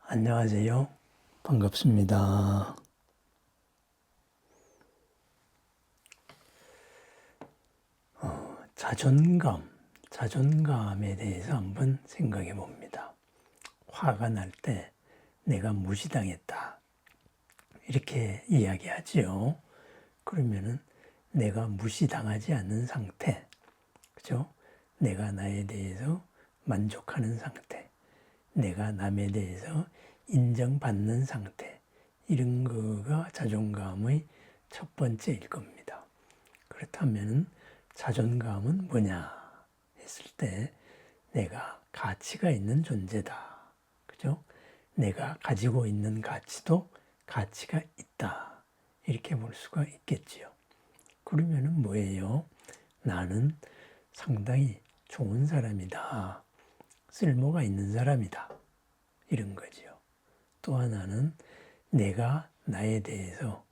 안녕하세요. 반갑습니다. 자존감에 대해서 한번 생각해 봅니다. 화가 날 때 내가 무시당했다. 이렇게 이야기하지요. 그러면은 내가 무시당하지 않는 상태, 그죠? 내가 나에 대해서 만족하는 상태, 내가 남에 대해서 인정받는 상태, 이런 거가 자존감의 첫 번째일 겁니다. 그렇다면 자존감은 뭐냐 했을 때 내가 가치가 있는 존재다. 그죠? 내가 가지고 있는 가치도 가치가 있다. 이렇게 볼 수가 있겠지요. 그러면은 뭐예요? 나는 상당히 좋은 사람이다. 쓸모가 있는 사람이다. 이런 거지요. 또 하나는 내가 나에 대해서,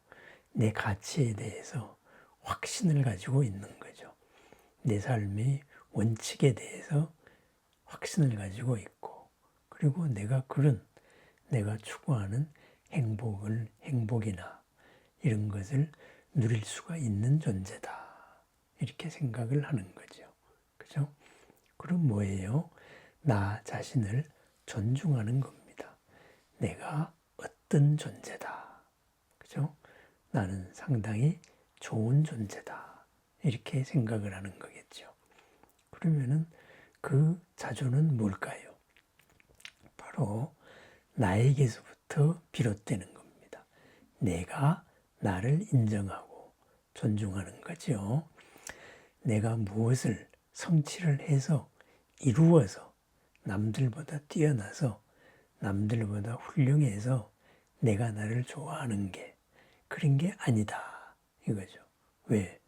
내 가치에 대해서 확신을 가지고 있는 거죠. 내 삶의 원칙에 대해서 확신을 가지고 있고, 그리고 내가 추구하는 행복이나 이런 것을 누릴 수가 있는 존재다. 이렇게 생각을 하는 거죠. 그죠? 그럼 뭐예요? 나 자신을 존중하는 겁니다. 내가 어떤 존재다. 그죠? 나는 상당히 좋은 존재다. 이렇게 생각을 하는 거겠죠. 그러면은 그 자존은 뭘까요? 바로 나에게서부터 비롯되는 겁니다. 내가 나를 인정하고 존중하는 거죠. 내가 무엇을 성취를 해서 이루어서 남들보다 뛰어나서 남들보다 훌륭해서 내가 나를 좋아하는 게 그런 게 아니다 이거죠. 왜?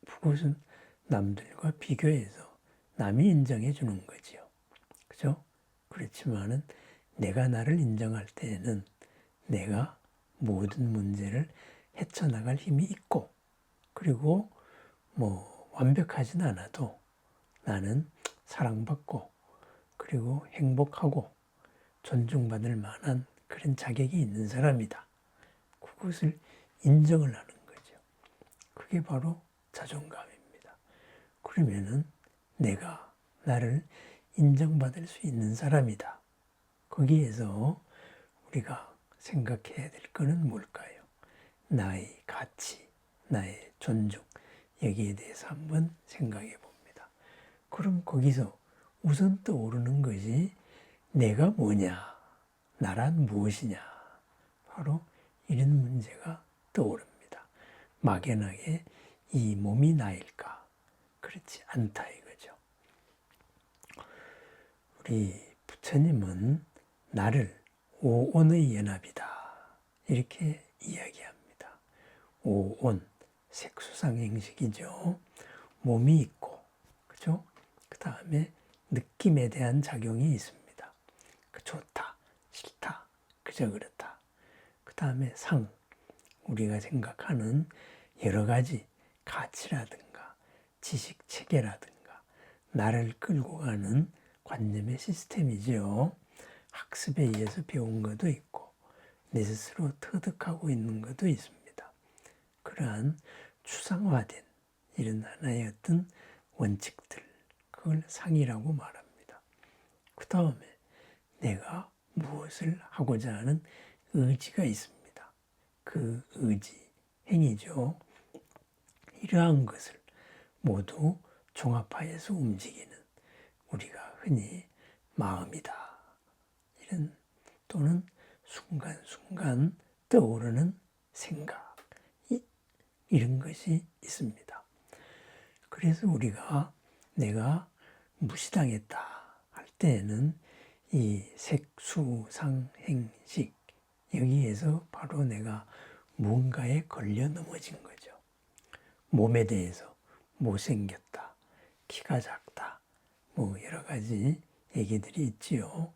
그것은 남들과 비교해서 남이 인정해 주는 거지요. 그죠? 그렇지만은 내가 나를 인정할 때에는 내가 모든 문제를 헤쳐나갈 힘이 있고, 그리고 완벽하진 않아도 나는 사랑받고, 그리고 행복하고 존중받을 만한 그런 자격이 있는 사람이다. 그것을 인정을 하는 거죠. 그게 바로 자존감입니다. 그러면은 내가 나를 인정받을 수 있는 사람이다. 거기에서 우리가 생각해야 될 것은 뭘까요? 나의 가치, 나의 존중, 여기에 대해서 한번 생각해 봅니다. 그럼 거기서 우선 떠오르는 것이 내가 뭐냐, 나란 무엇이냐, 바로 이런 문제가 떠오릅니다. 막연하게 이 몸이 나일까? 그렇지 않다 이거죠. 우리 부처님은 나를 오온의 연합이다 이렇게 이야기합니다. 오온, 색수상행식이죠. 몸이 있고, 그죠? 그 다음에 느낌에 대한 작용이 있습니다. 좋다, 싫다, 그저 그렇다. 그 다음에 상, 우리가 생각하는 여러 가지 가치라든가 지식 체계라든가 나를 끌고 가는 관념의 시스템이지요. 학습에 의해서 배운 것도 있고 내 스스로 터득하고 있는 것도 있습니다. 그러한 추상화된 이런 하나의 어떤 원칙들, 그걸 상이라고 말합니다. 그 다음에 내가 무엇을 하고자 하는 의지가 있습니다. 그 의지, 행위죠. 이러한 것을 모두 종합하여서 움직이는 우리가 흔히 마음이다. 이런 또는 순간순간 떠오르는 생각, 이런 것이 있습니다. 그래서 우리가 내가 무시당했다 할 때에는 이 색수상행식 여기에서 바로 내가 무언가에 걸려 넘어진 거죠. 몸에 대해서 못생겼다, 키가 작다, 여러 가지 얘기들이 있지요.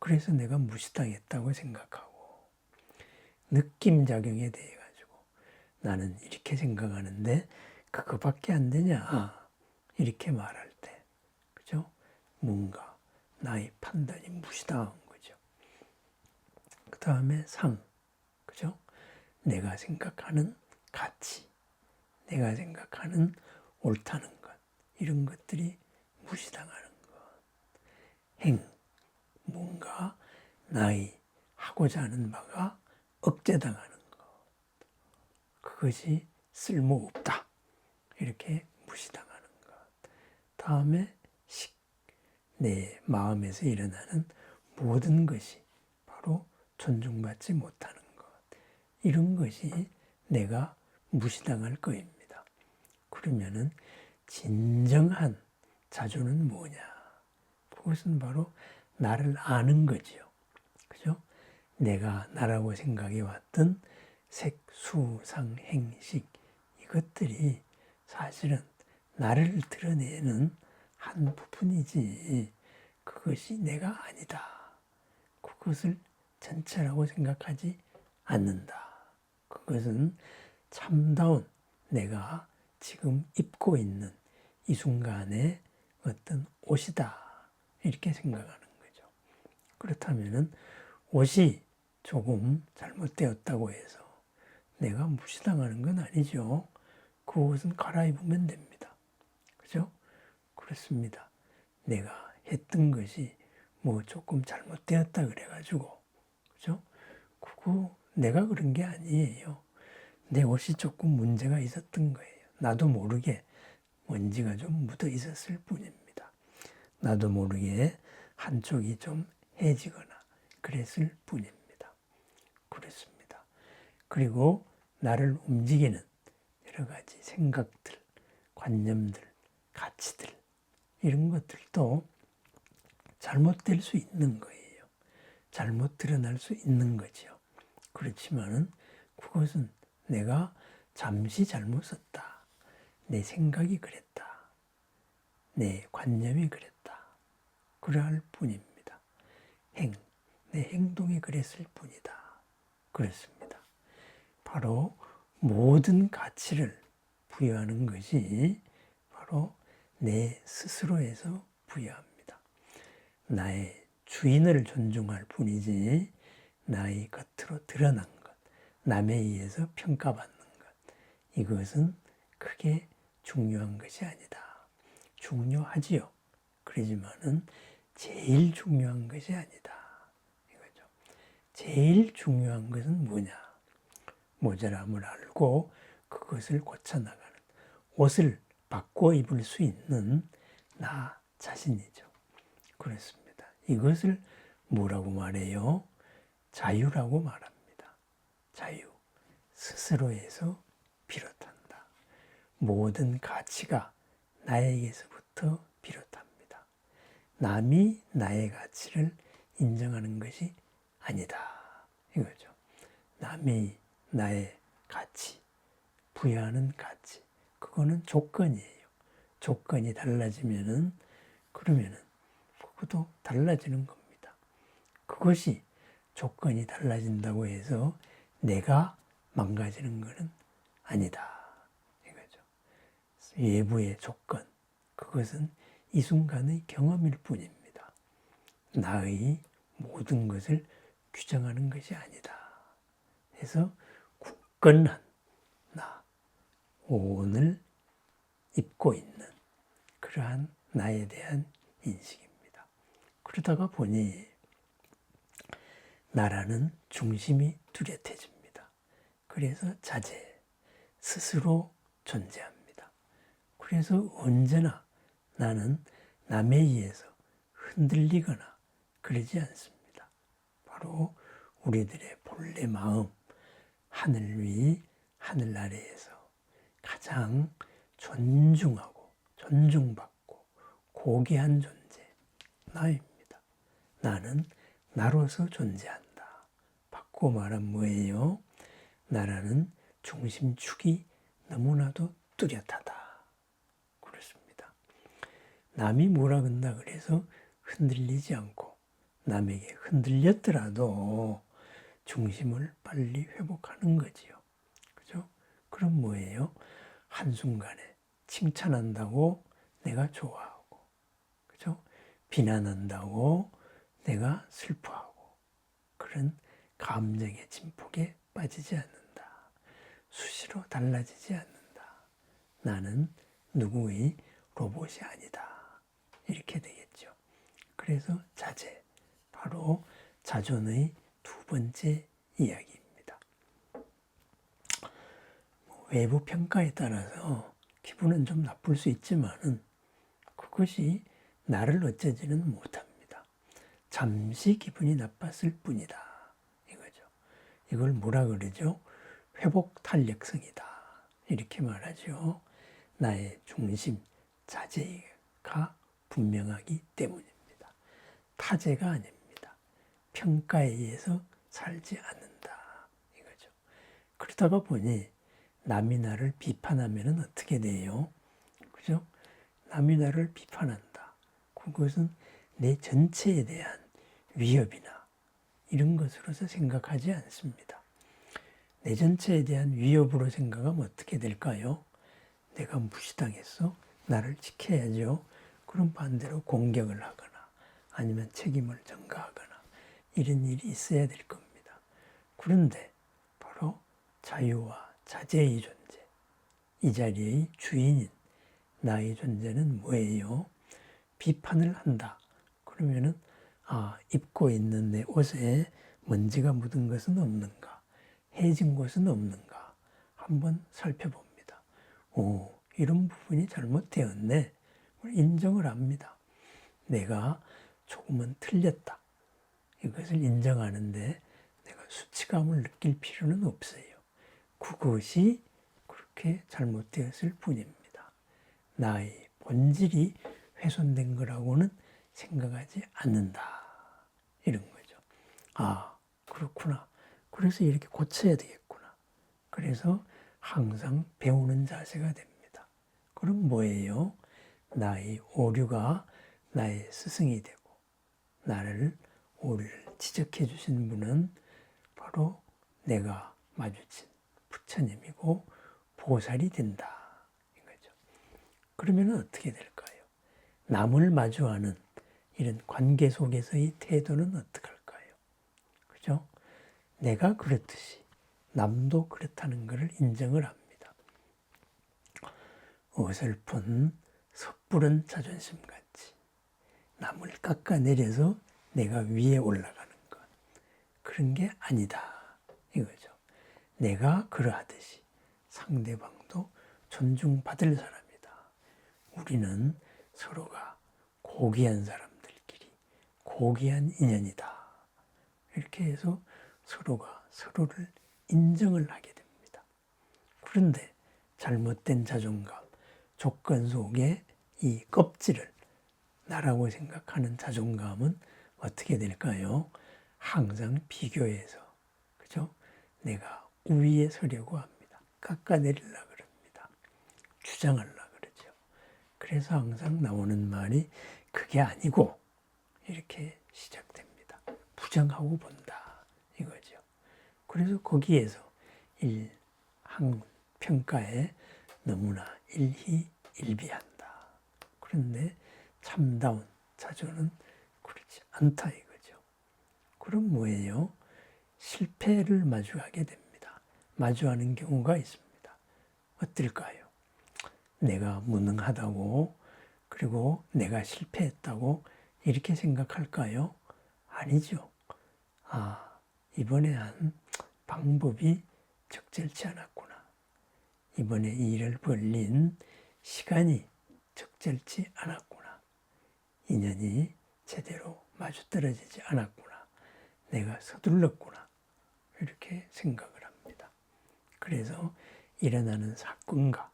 그래서 내가 무시당했다고 생각하고, 느낌작용에 대해 가지고 나는 이렇게 생각하는데 그거밖에 안 되냐 이렇게 말할 때, 그죠? 뭔가 나의 판단이 무시당한 거죠. 그 다음에 상, 그죠? 내가 생각하는 가치, 내가 생각하는 옳다는 것, 이런 것들이 무시당하는 것. 행, 뭔가 나의 하고자 하는 바가 억제당하는 것. 그것이 쓸모없다. 이렇게 무시당하는 것. 다음에 식, 내 마음에서 일어나는 모든 것이 바로 존중받지 못하는 것. 이런 것이 내가 무시당할 것입니다. 그러면은 진정한 자조는 뭐냐? 그것은 바로 나를 아는 거지요. 그죠? 내가 나라고 생각해 왔던 색, 수, 상, 행, 식, 이것들이 사실은 나를 드러내는 한 부분이지 그것이 내가 아니다. 그것을 전체라고 생각하지 않는다. 그것은 참다운 내가 지금 입고 있는 이 순간의 어떤 옷이다. 이렇게 생각하는 거죠. 그렇다면은 옷이 조금 잘못되었다고 해서 내가 무시당하는 건 아니죠. 그 옷은 갈아입으면 됩니다. 그죠? 그렇습니다. 내가 했던 것이 뭐 조금 잘못되었다 그래가지고, 그죠? 그거 내가 그런 게 아니에요. 내 옷이 조금 문제가 있었던 거예요. 나도 모르게 먼지가 좀 묻어 있었을 뿐입니다. 나도 모르게 한쪽이 좀 해지거나 그랬을 뿐입니다. 그렇습니다. 그리고 나를 움직이는 여러 가지 생각들, 관념들, 가치들, 이런 것들도 잘못될 수 있는 거예요. 잘못 드러날 수 있는 거죠. 그렇지만은 그것은 내가 잠시 잘못 썼다. 내 생각이 그랬다. 내 관념이 그랬다. 그러할 뿐입니다. 내 행동이 그랬을 뿐이다. 그렇습니다. 바로 모든 가치를 부여하는 것이 바로 내 스스로에서 부여합니다. 나의 주인을 존중할 뿐이지 나의 겉으로 드러난 것, 남에 의해서 평가받는 것, 이것은 크게 중요한 것이 아니다. 중요하지요. 그러지만은 제일 중요한 것이 아니다. 이거죠. 제일 중요한 것은 뭐냐? 모자람을 알고 그것을 고쳐나가는, 옷을 바꿔 입을 수 있는 나 자신이죠. 그렇습니다. 이것을 뭐라고 말해요? 자유라고 말합니다. 자유. 스스로에서 비롯한다. 모든 가치가 나에게서부터 비롯합니다. 남이 나의 가치를 인정하는 것이 아니다. 이거죠. 남이 나의 가치, 부여하는 가치, 그거는 조건이에요. 조건이 달라지면은, 그러면은, 그것도 달라지는 겁니다. 그것이 조건이 달라진다고 해서 내가 망가지는 것은 아니다. 이거죠. 외부의 조건, 그것은 이 순간의 경험일 뿐입니다. 나의 모든 것을 규정하는 것이 아니다. 그래서 굳건한 나, 오늘 입고 있는 그러한 나에 대한 인식입니다. 그러다가 보니 나라는 중심이 뚜렷해집니다. 그래서 자제, 스스로 존재합니다. 그래서 언제나 나는 남에 의해서 흔들리거나 그러지 않습니다. 바로 우리들의 본래 마음, 하늘 위, 하늘 아래에서 가장 존중하고 존중받고 고귀한 존재, 나입니다. 나는 나로서 존재한다. 바꾸어 말하면 뭐예요? 나라는 중심축이 너무나도 뚜렷하다. 그렇습니다. 남이 뭐라 건다 그래서 흔들리지 않고 남에게 흔들렸더라도 중심을 빨리 회복하는 거지요. 그죠? 그럼 뭐예요? 한순간에 칭찬한다고 내가 좋아하고, 그죠? 비난한다고 내가 슬퍼하고, 그런 감정의 진폭에 빠지지 않는다. 수시로 달라지지 않는다. 나는 누구의 로봇이 아니다. 이렇게 되겠죠. 그래서 자제, 바로 자존의 두 번째 이야기입니다. 외부 평가에 따라서 기분은 좀 나쁠 수 있지만은 그것이 나를 어쩌지는 못합니다. 잠시 기분이 나빴을 뿐이다. 이거죠. 이걸 뭐라 그러죠? 회복 탄력성이다. 이렇게 말하죠. 나의 중심, 자제가 분명하기 때문입니다. 타제가 아닙니다. 평가에 의해서 살지 않는다. 이거죠. 그러다가 보니 남이 나를 비판하면 어떻게 돼요? 그죠? 남이 나를 비판한다. 그것은 내 전체에 대한 위협이나 이런 것으로서 생각하지 않습니다. 내 전체에 대한 위협으로 생각하면 어떻게 될까요? 내가 무시당했어? 나를 지켜야죠. 그럼 반대로 공격을 하거나 아니면 책임을 전가하거나 이런 일이 있어야 될 겁니다. 그런데 바로 자유와 자제의 존재, 이 자리의 주인인 나의 존재는 뭐예요? 비판을 한다. 그러면은 입고 있는 내 옷에 먼지가 묻은 것은 없는가? 해진 곳은 없는가? 한번 살펴봅니다. 이런 부분이 잘못되었네. 인정을 합니다. 내가 조금은 틀렸다. 이것을 인정하는데 내가 수치감을 느낄 필요는 없어요. 그것이 그렇게 잘못되었을 뿐입니다. 나의 본질이 훼손된 거라고는 생각하지 않는다. 이런 거죠. 그렇구나. 그래서 이렇게 고쳐야 되겠구나. 그래서 항상 배우는 자세가 됩니다. 그럼 뭐예요? 나의 오류가 나의 스승이 되고 나를 오류를 지적해 주신 분은 바로 내가 마주친 부처님이고 보살이 된다. 이거죠. 그러면 어떻게 될까요? 남을 마주하는 이런 관계 속에서의 태도는 어떡할까요? 그죠? 내가 그렇듯이 남도 그렇다는 것을 인정을 합니다. 어설픈 섣부른 자존심같이 남을 깎아내려서 내가 위에 올라가는 것, 그런 게 아니다. 이거죠. 내가 그러하듯이 상대방도 존중받을 사람이다. 우리는 서로가 고귀한 사람들끼리 고귀한 인연이다. 이렇게 해서 서로가 서로를 인정을 하게 됩니다. 그런데 잘못된 자존감, 조건 속에 이 껍질을 나라고 생각하는 자존감은 어떻게 될까요? 항상 비교해서, 그죠? 내가 우위에 서려고 합니다. 깎아내리려고 그럽니다. 주장하려고 그러죠. 그래서 항상 나오는 말이 그게 아니고 이렇게 시작됩니다. 부정하고 본다. 이거죠. 그래서 거기에서 학문, 평가에 너무나 일희일비한다. 그런데 참다운 자존은 그렇지 않다 이거죠. 그럼 뭐예요? 실패를 마주하게 됩니다. 마주하는 경우가 있습니다. 어떨까요? 내가 무능하다고, 그리고 내가 실패했다고 이렇게 생각할까요? 아니죠. 이번에 한 방법이 적절치 않았구나. 이번에 일을 벌린 시간이 적절치 않았구나. 인연이 제대로 맞아떨어지지 않았구나. 내가 서둘렀구나. 이렇게 생각을 합니다. 그래서 일어나는 사건과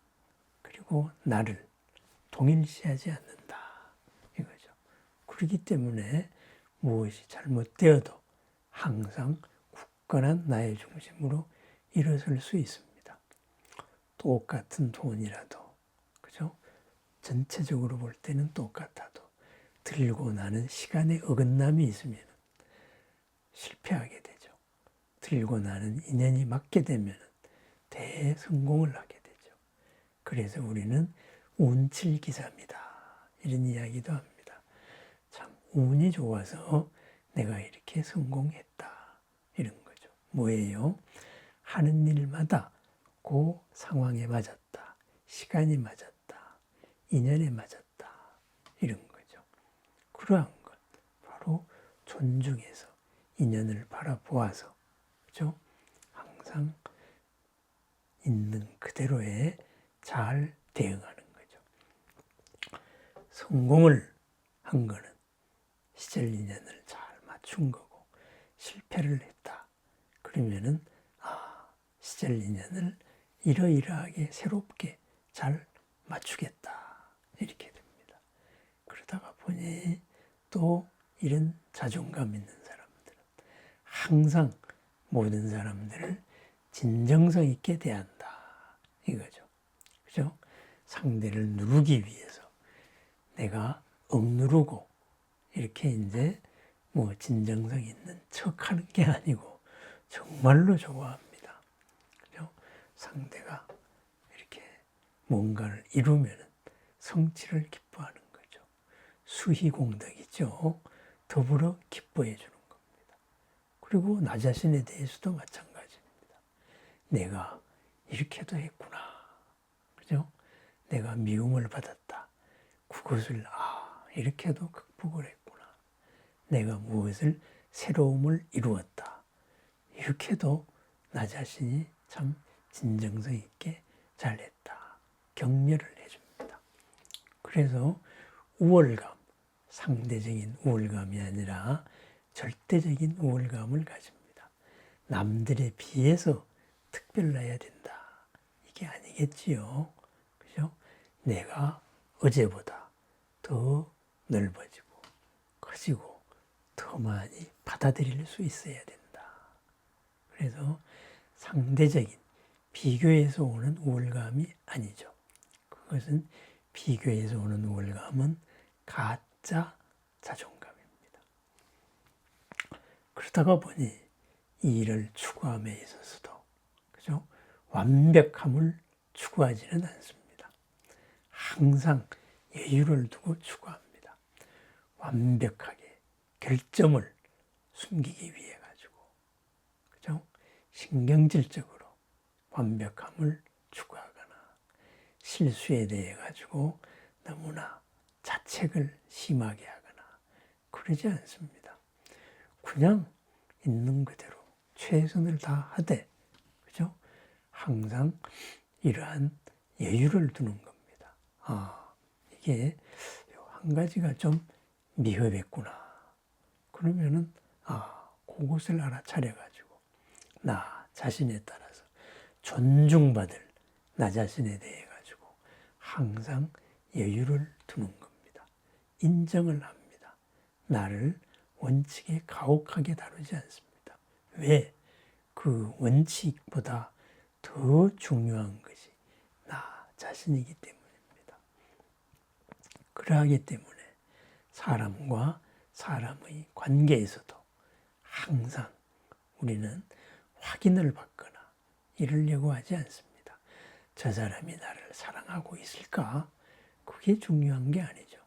그리고 나를 동일시하지 않는다. 이거죠. 그렇기 때문에 무엇이 잘못되어도 항상 굳건한 나의 중심으로 일어설 수 있습니다. 똑같은 돈이라도, 그죠? 전체적으로 볼 때는 똑같아도 들고 나는 시간의 어긋남이 있으면 실패하게 되죠. 들고 나는 인연이 맞게 되면 대성공을 하게 되죠. 그래서 우리는 운칠기사입니다. 이런 이야기도 합니다. 참 운이 좋아서 내가 이렇게 성공했다. 이런 거죠. 뭐예요? 하는 일마다 그 상황에 맞았다, 시간이 맞았다, 인연에 맞았다, 이런 거죠. 그러한 것, 바로 존중해서 인연을 바라보아서, 그죠? 항상 있는 그대로에 잘 대응하는 거죠. 성공을 한 거는 시절 인연을 잘 맞춘 거고, 실패를 했다 그러면은 시절 인연을 이러이러하게 새롭게 잘 맞추겠다 이렇게 됩니다. 그러다가 보니 또 이런 자존감 있는 사람들은 항상 모든 사람들을 진정성 있게 대한다 이거죠. 그죠? 상대를 누르기 위해서 내가 억누르고 이렇게 이제 뭐 진정성 있는 척 하는 게 아니고 정말로 좋아합니다. 그죠? 상대가 이렇게 뭔가를 이루면 성취를 기뻐하는 거죠. 수희공덕이죠. 더불어 기뻐해 주는 겁니다. 그리고 나 자신에 대해서도 마찬가지입니다. 내가 이렇게도 했구나. 그죠? 내가 미움을 받았다. 그것을 이렇게도 극복을 했구나. 내가 무엇을 새로움을 이루었다. 이렇게도 나 자신이 참 진정성 있게 잘했다. 격려를 해줍니다. 그래서 우월감, 상대적인 우월감이 아니라 절대적인 우월감을 가집니다. 남들에 비해서 특별해야 된다. 이게 아니겠지요. 그죠? 내가 어제보다 더 넓어지고 커지고 더 많이 받아들일 수 있어야 된다. 그래서 상대적인 비교에서 오는 우월감이 아니죠. 그것은 비교에서 오는 우월감은 가짜 자존감입니다. 그러다가 보니 이 일을 추구함에 있어서도 그죠? 완벽함을 추구하지는 않습니다. 항상 여유를 두고 추구합니다. 완벽하게 결점을 숨기기 위해 가지고 그죠? 신경질적으로 완벽함을 추구하거나 실수에 대해 가지고 너무나 자책을 심하게 하거나 그러지 않습니다. 그냥 있는 그대로 최선을 다하되 그죠? 항상 이러한 여유를 두는 겁니다. 이게 한 가지가 좀 미흡했구나. 그러면은 그것을 알아차려가지고 나 자신에 따라서 존중받을 나 자신에 대해 가지고 항상 여유를 두는 겁니다. 인정을 합니다. 나를 원칙에 가혹하게 다루지 않습니다. 왜? 그 원칙보다 더 중요한 것이 나 자신이기 때문입니다. 그러하기 때문에 사람과 사람의 관계에서도 항상 우리는 확인을 받거나 이러려고 하지 않습니다. 저 사람이 나를 사랑하고 있을까? 그게 중요한 게 아니죠.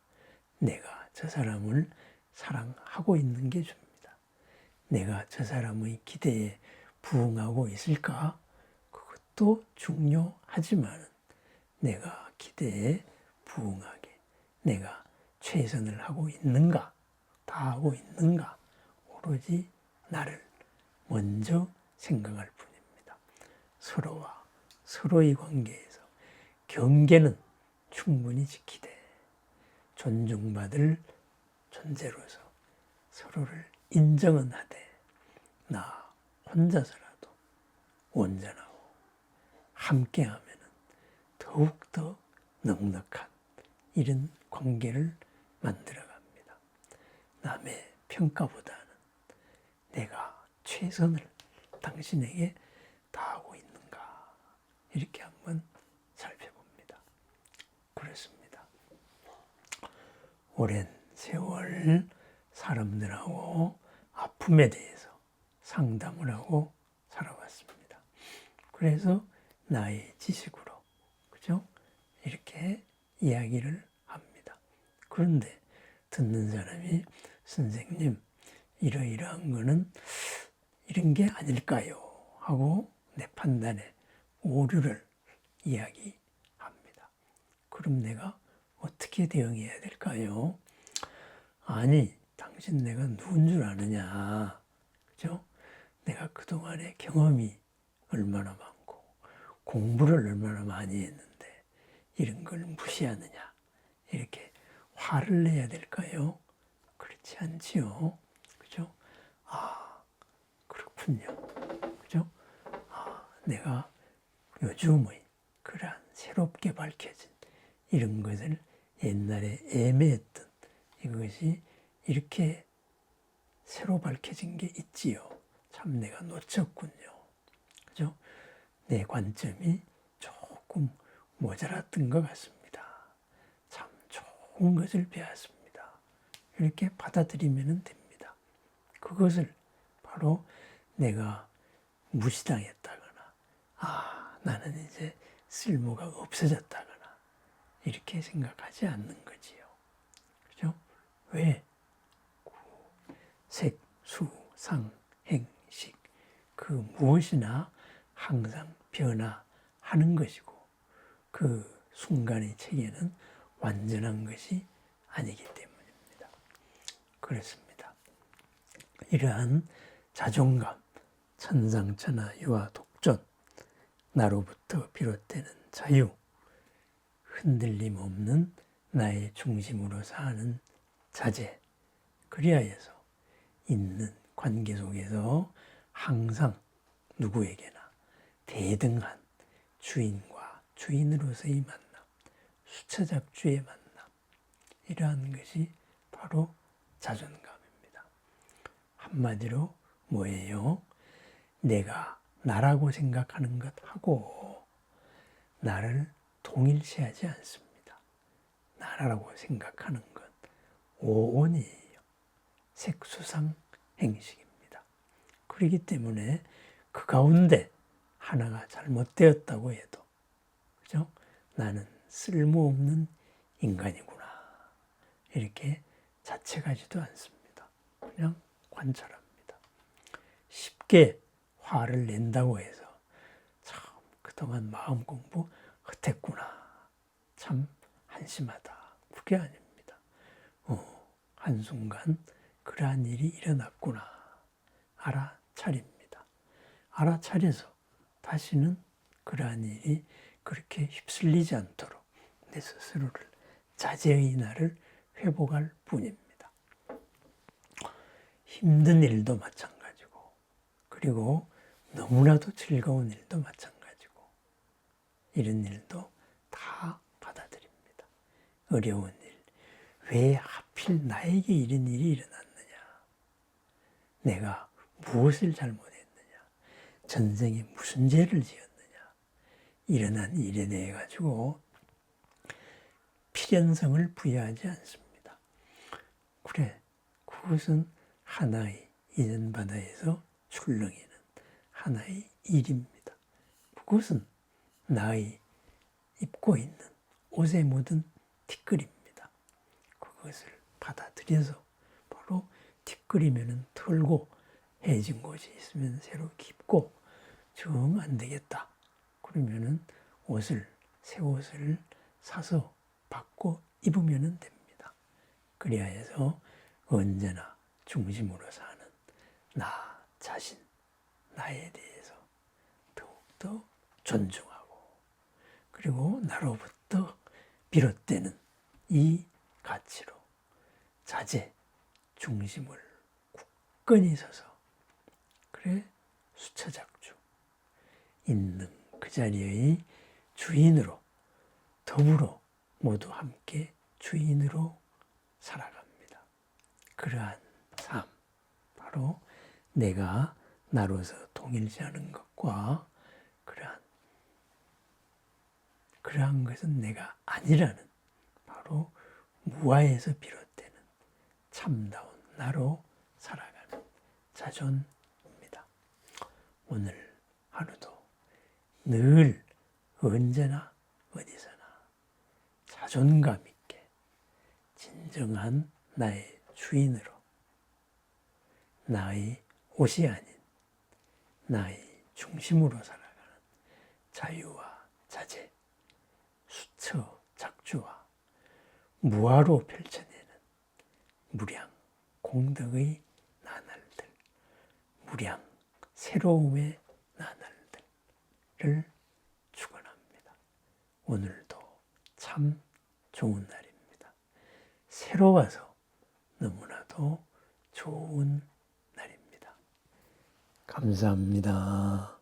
내가 저 사람을 사랑하고 있는 게 줍니다. 내가 저 사람의 기대에 부응하고 있을까? 그것도 중요하지만 내가 기대에 부응하게 내가 최선을 하고 있는가? 다하고 있는가? 오로지 나를 먼저 생각할 뿐입니다. 서로와 서로의 관계에서 경계는 충분히 지키되 존중받을 존재로서 서로를 인정은 하되 나 혼자서라도 온전하고 함께하면 더욱더 넉넉한 이런 관계를 만들어갑니다. 남의 평가보다는 내가 최선을 당신에게 다하고 있는가 이렇게 한번 살펴봅니다. 그렇습니다. 오랜 세월 사람들하고 아픔에 대해서 상담을 하고 살아왔습니다. 그래서 나의 지식으로 그죠? 이렇게 이야기를 합니다. 그런데 듣는 사람이 선생님 이러이러한 거는 이런 게 아닐까요? 하고 내 판단에 오류를 이야기합니다. 그럼 내가 어떻게 대응해야 될까요? 아니, 당신 내가 누군 줄 아느냐? 그죠? 내가 그동안의 경험이 얼마나 많고 공부를 얼마나 많이 했는데 이런 걸 무시하느냐? 이렇게 화를 내야 될까요? 그렇지 않지요. 그죠? 아, 그렇군요. 그죠? 아, 내가 요즘의 그러한 새롭게 밝혀진 이런 것을 옛날에 애매했던 이것이 이렇게 새로 밝혀진 게 있지요. 참 내가 놓쳤군요. 그죠? 내 관점이 조금 모자랐던 것 같습니다. 참 좋은 것을 배웠습니다. 이렇게 받아들이면 됩니다. 그것을 바로 내가 무시당했다거나, 아, 나는 이제 쓸모가 없어졌다거나, 이렇게 생각하지 않는 거지요. 그죠? 왜? 색, 수, 상, 행, 식. 그 무엇이나 항상 변화하는 것이고, 그 순간의 체계는 완전한 것이 아니기 때문입니다. 그렇습니다. 이러한 자존감, 천상천하 유아 독존, 나로부터 비롯되는 자유, 흔들림 없는 나의 중심으로 사는 자제, 그리하여서 있는 관계 속에서 항상 누구에게나 대등한 주인과 주인으로서의 만남, 수처작주의 만남, 이러한 것이 바로 자존감입니다. 한마디로 뭐예요? 내가 나라고 생각하는 것하고 나를 동일시하지 않습니다. 나라고 생각하는 것 오온이에요. 색수상 행식입니다. 그렇기 때문에 그 가운데 하나가 잘못되었다고 해도, 그죠? 나는 쓸모없는 인간이구나. 이렇게 자책하지도 않습니다. 그냥 관찰합니다. 쉽게 화를 낸다고 해서 참 그동안 마음 공부 헛했구나. 참 한심하다. 그게 아닙니다. 한순간 그러한 일이 일어났구나. 알아차립니다. 알아차려서 다시는 그러한 일이 그렇게 휩쓸리지 않도록 내 스스로를 자제의 날을 회복할 뿐입니다. 힘든 일도 마찬가지고, 그리고 너무나도 즐거운 일도 마찬가지고, 이런 일도 다 받아들입니다. 어려운 일, 왜 하필 나에게 이런 일이 일어났느냐? 내가 무엇을 잘못했느냐? 전생에 무슨 죄를 지었느냐? 일어난 일에 대해 가지고 필연성을 부여하지 않습니다. 그래, 그것은 하나의 이전 바다에서 출렁이는 하나의 일입니다. 그것은 나의 입고 있는 옷에 묻은 티끌입니다. 그것을 받아들여서 바로 티끌이면 털고 해진 곳이 있으면 새로 깊고 정 안 되겠다. 그러면은 새 옷을 사서 받고 입으면 됩니다. 그리하여서 언제나 중심으로 사는 나 자신, 나에 대해서 더욱더 존중하고, 그리고 나로부터 비롯되는 이 가치로 자제, 중심을 굳건히 서서, 그래 수처작주, 있는 그 자리의 주인으로 더불어 모두 함께 주인으로 살아갑니다. 그러한 삶, 바로 내가 나로서 동일시하는 것과 그러한 것은 내가 아니라는 바로 무아에서 비롯되는 참다운 나로 살아가는 자존입니다. 오늘 하루도 늘 언제나 어디서나 자존감 있게 진정한 나의 주인으로, 나의 옷이 아닌 나의 중심으로 살아가는 자유와 자재, 수처, 작주와 무아로 펼쳐내는 무량, 공덕의 나날들, 무량, 새로움의 나날들을 축원합니다. 오늘도 참 좋은 날입니다. 새로워서 너무나도 좋은 날입니다. 감사합니다.